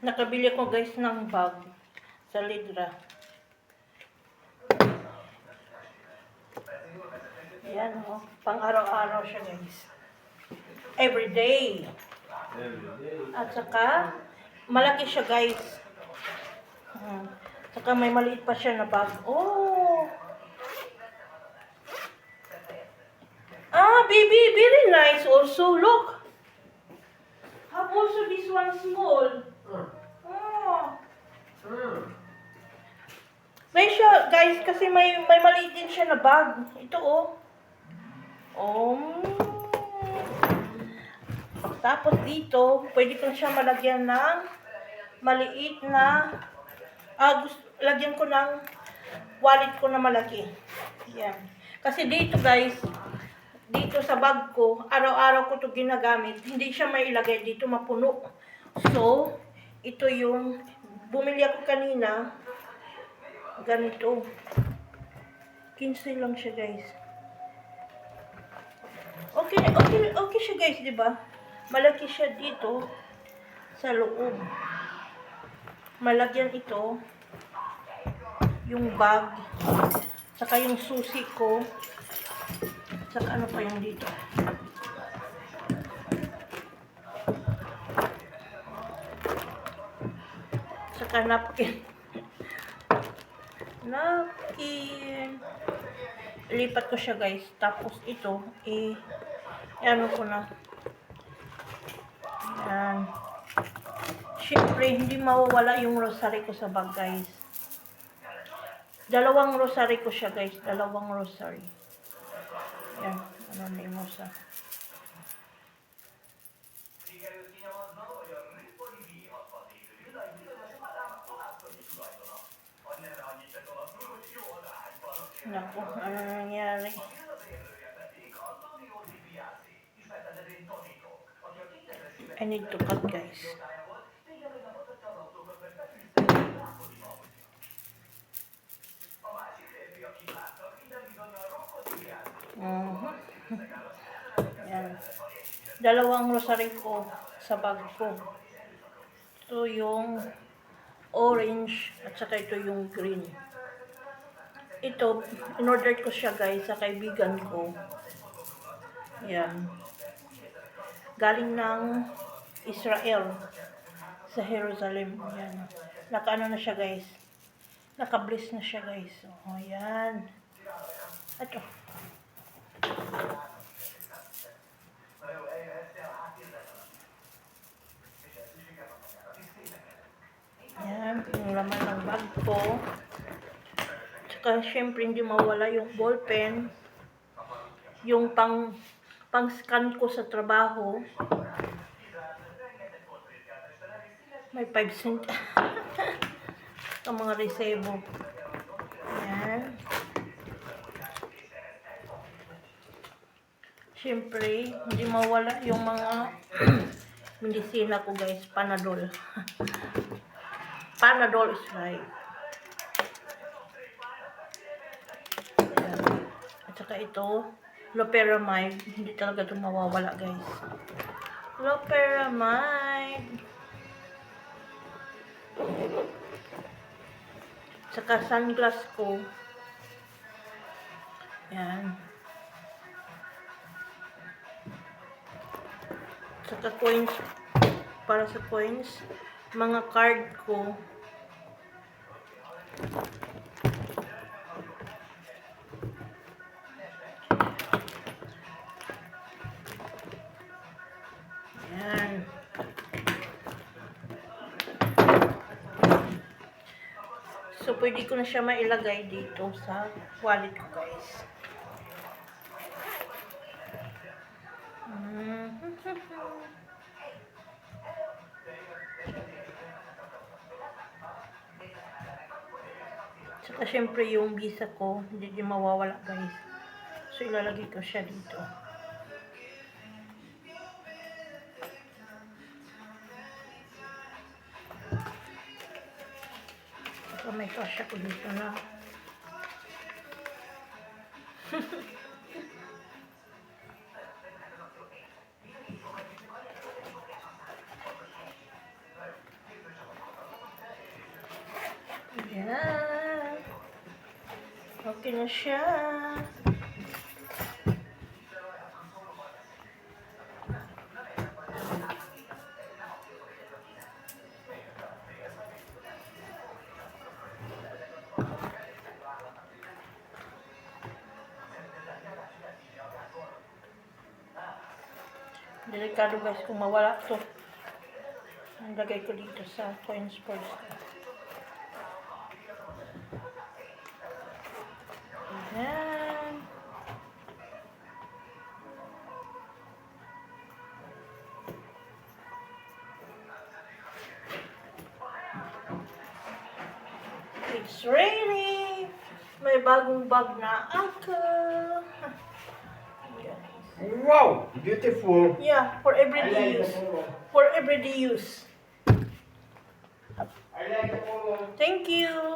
Nakabili ko guys ng bag sa Lidra. Ayan o. Pang araw-araw siya guys. Everyday. At saka, malaki siya guys. Saka may maliit pa siya na bag. Oh! Ah, baby, very nice also. Look. Have also this one small. Oh. May siya, guys, kasi may maliit din siya na bag. Ito, oh. Oh. Tapos dito, pwede ko siya malagyan ng maliit na, lagyan ko ng wallet ko na malaki. Yan. Kasi dito, guys, dito sa bag ko, araw-araw ko ito ginagamit. Hindi siya mailagay dito, mapuno. So, ito yung, bumili ako kanina, ganito. 15 lang siya, guys. Okay siya, guys, di ba? Malaki siya dito sa loob. Malagyan ito yung bag, saka yung susi ko, saka ano pa yung dito. Saka napkin. Napkin. Lipat ko siya guys. Tapos ito, ano ko na. Yan. Siyempre, hindi mawawala yung rosary ko sa bag guys. Dalawang rosary ko siya guys. Dalawang rosary. Yan. Ano na yung rosa. Naku, ano nangyari? I need to cut guys. Yan. Dalawang rosary ko sa bag ko. Ito yung orange at saka ito yung green. Ito, in-order ko siya guys sa kaibigan ko. Yan. Galing ng Israel sa Jerusalem. Yan. Naka-ano na siya guys. Naka-bliss na siya guys. Oh, yan. Ito. Yan. Yung laman ng bag ko. Tsaka syempre hindi mawala yung ballpen. Yung pang-scan ko sa trabaho. May 5 cent. Ang mga resebo. Yan. Siyempre, hindi mawala yung mga medisina ko guys. Panadol. Panadol is right. Yan. At saka ito, loperamide. Hindi talaga ito mawawala guys. Loperamide. Saka sunglass ko. Yan. Saka coins. Para sa coins. Mga card ko. Yan. So, pwede ko na siya mailagay dito sa wallet ko, guys. Saka, syempre, yung visa ko, hindi din mawawala, guys. So, ilalagay ko siya dito. So, may kasya ko dito na. Okay na siya. Delikado guys kung mawala to. Ang lagay ko dito sa coins purse. Ayan. It's ready! May bagong bag na ako. Wow, beautiful. Yeah, for everyday use. For everyday use. I like the photo. Thank you.